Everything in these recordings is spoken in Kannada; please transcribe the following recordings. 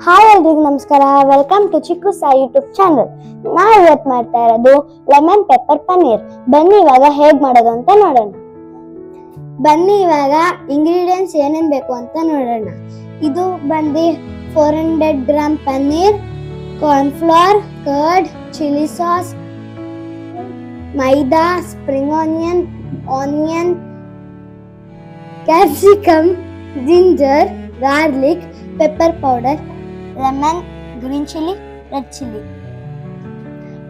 ಹಾಯ್ ಎಲ್ರಿಗೂ ನಮಸ್ಕಾರ. Welcome to Chikku Sai YouTube channel. ನಾವು ಇವತ್ತು ಮಾಡ್ತಾ ಇರೋದು ಲೆಮನ್ ಪೆಪ್ಪರ್ ಪನ್ನೀರ್. ಬನ್ನಿ ಇವಾಗ ಹೇಗೆ ಮಾಡೋದು ಅಂತ ನೋಡೋಣ. ಬನ್ನಿ ಇವಾಗ ಇಂಗ್ರೀಡಿಯೆಂಟ್ಸ್ ಏನೇನು ಬೇಕು ಅಂತ ನೋಡೋಣ. ಇದು ಬಂದು 400 gram paneer, cornflour, curd, chilli sauce, maida, spring onion, capsicum, ginger, garlic, pepper powder, lemon, green chilli, red chilli.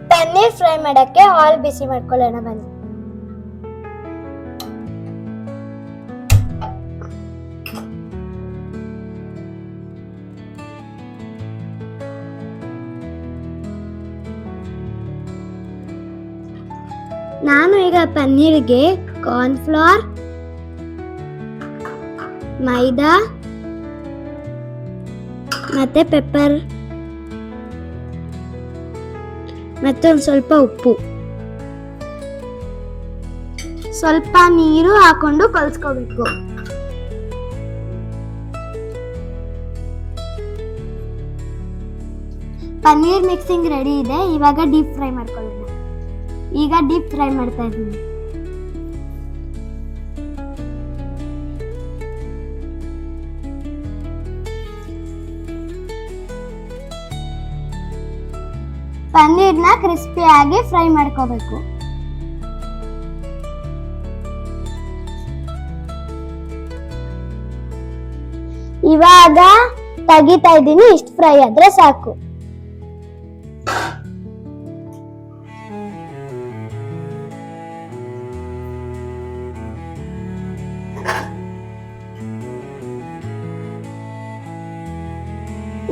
Paneer fry ಮಾಡಕ್ಕೆ ಆಯಿಲ್ ಬಿಸಿ ಮಾಡ್ಕೊಳ್ಳೋಣ ಬನ್ನಿ. ನಾನು ಈಗ ಪನ್ನೀರ್ಗೆ ಕಾರ್ನ್ಫ್ಲವರ್, ಮೈದಾ ಮತ್ತೆ ಪೆಪ್ಪರ್ ಮತ್ತೆ ಒಂದು ಸ್ವಲ್ಪ ಉಪ್ಪು, ಸ್ವಲ್ಪ ನೀರು ಹಾಕೊಂಡು ಕಲಿಸ್ಕೋಬೇಕು. ಪನ್ನೀರ್ ಮಿಕ್ಸಿಂಗ್ ರೆಡಿ ಇದೆ. ಇವಾಗ ಡೀಪ್ ಫ್ರೈ ಮಾಡ್ಕೊಳ್ಳೋಣ. ಈಗ ಡೀಪ್ ಫ್ರೈ ಮಾಡ್ತಾ ಇದ್ದೀನಿ. ಪನ್ನೀರ್ನ ಕ್ರಿಸ್ಪಿಯಾಗಿ ಫ್ರೈ ಮಾಡ್ಕೋಬೇಕು. ಇವಾಗ ತೆಗಿತಾ ಇದ್ದೀನಿ. ಇಷ್ಟು ಫ್ರೈ ಆದ್ರೆ ಸಾಕು.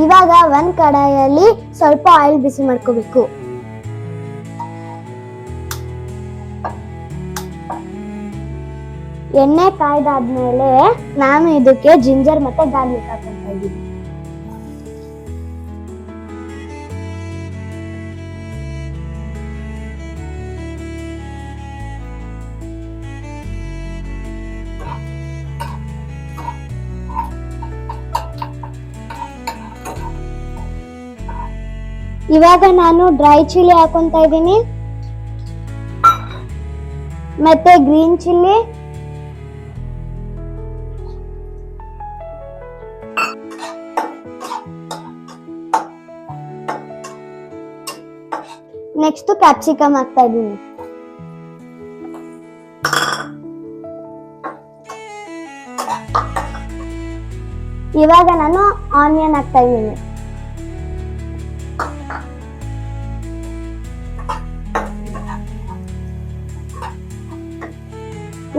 ಇವಾಗ ಒಂದ್ ಕಡಾಯಲ್ಲಿ ಸ್ವಲ್ಪ ಆಯಿಲ್ ಬಿಸಿ ಮಾಡ್ಕೋಬೇಕು. ಎಣ್ಣೆ ಕಾಯ್ದಾದ್ಮೇಲೆ ನಾನು ಇದಕ್ಕೆ ಜಿಂಜರ್ ಮತ್ತೆ ಗಾರ್ಲಿಕ್ ಹಾಕ್ತಾ ಇದ್ದೀನಿ. ಇವಾಗ ನಾನು ಡ್ರೈ ಚಿಲ್ಲಿ ಹಾಕೊಂತ ಇದ್ದೀನಿ, ಮತ್ತೆ ಗ್ರೀನ್ ಚಿಲ್ಲಿ, ನೆಕ್ಸ್ಟ್ ಕ್ಯಾಪ್ಸಿಕಮ್ ಹಾಕ್ತಾ ಇದ್ದೀನಿ. ಇವಾಗ ನಾನು ಆನಿಯನ್ ಹಾಕ್ತಾ ಇದ್ದೀನಿ.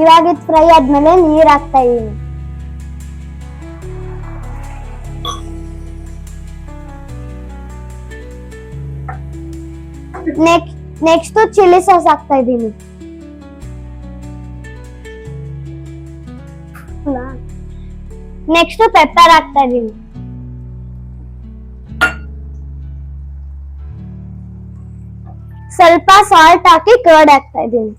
ಇವಾಗ ಇದು ಫ್ರೈ ಆದ್ಮೇಲೆ ನೀರ್ ಹಾಕ್ತಾ ಇದೀನಿ. ನೆಕ್ಸ್ಟ್ ಚಿಲ್ಲಿ ಸಾಸ್ ಹಾಕ್ತಾ ಇದೀನಿ. ನೆಕ್ಸ್ಟ್ ಪೆಪ್ಪರ್ ಹಾಕ್ತಾ ಇದೀನಿ. ಸ್ವಲ್ಪ ಸಾಲ್ಟ್ ಹಾಕಿ ಕರ್ಡ್ ಹಾಕ್ತಾ ಇದೀನಿ.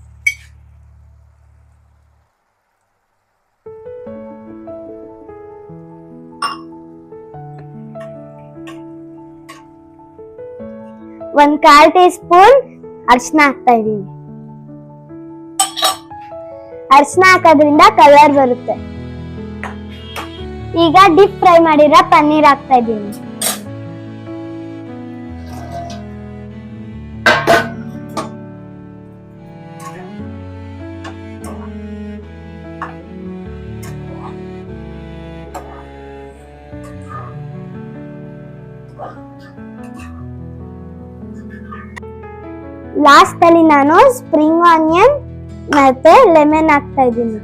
ಒಂದ್ 1/4 ಟೀ ಸ್ಪೂನ್ ಅರಿಶಿನ ಹಾಕ್ತಾ ಇದೀನಿ. ಅರಿಶಿನ ಹಾಕೋದ್ರಿಂದ ಕಲರ್ ಬರುತ್ತೆ. ಈಗ ಡೀಪ್ ಫ್ರೈ ಮಾಡಿರೋ ಪನ್ನೀರ್ ಹಾಕ್ತಾ ಇದೀನಿ. ಲಾಸ್ಟ್ ಅಲ್ಲಿ ನಾನು ಸ್ಪ್ರಿಂಗ್ ಆನಿಯನ್ ಮತ್ತೆ ಲೆಮನ್ ಹಾಕ್ತಾ ಇದ್ದೀನಿ.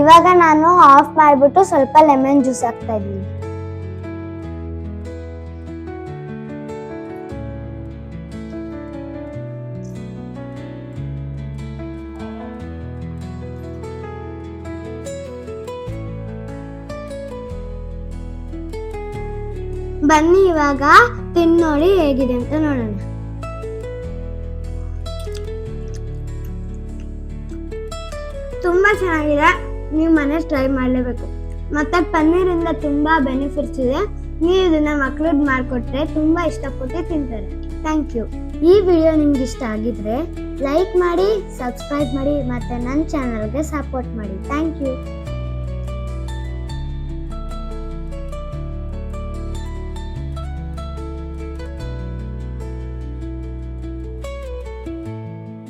ಇವಾಗ ನಾನು ಆಫ್ ಮಾಡ್ಬಿಟ್ಟು ಸ್ವಲ್ಪ ಲೆಮನ್ ಜ್ಯೂಸ್ ಹಾಕ್ತಾ ಇದ್ದೀನಿ. ಬನ್ನಿ ಇವಾಗ ತಿಂದು ನೋಡಿ ಹೇಗಿದೆ ಅಂತ ನೋಡೋಣ. ತುಂಬಾ ಚೆನ್ನಾಗಿದೆ. ನೀವು ಮನೆ ಟ್ರೈ ಮಾಡಲೇಬೇಕು. ಮತ್ತು ಪನ್ನೀರಿಂದ ತುಂಬ ಬೆನಿಫಿಟ್ಸ್ ಇದೆ. ನೀವು ಇದನ್ನು ಮಕ್ಳಿಗೆ ಮಾಡಿಕೊಟ್ರೆ ತುಂಬ ಇಷ್ಟಪಟ್ಟು ತಿಂತಾರೆ. Thank you. ಈ ವಿಡಿಯೋ ನಿಮ್ಗೆ ಇಷ್ಟ ಆಗಿದ್ರೆ ಲೈಕ್ ಮಾಡಿ, ಸಬ್ಸ್ಕ್ರೈಬ್ ಮಾಡಿ ಮತ್ತು ನನ್ನ ಚಾನಲ್ಗೆ ಸಪೋರ್ಟ್ ಮಾಡಿ. Thank you.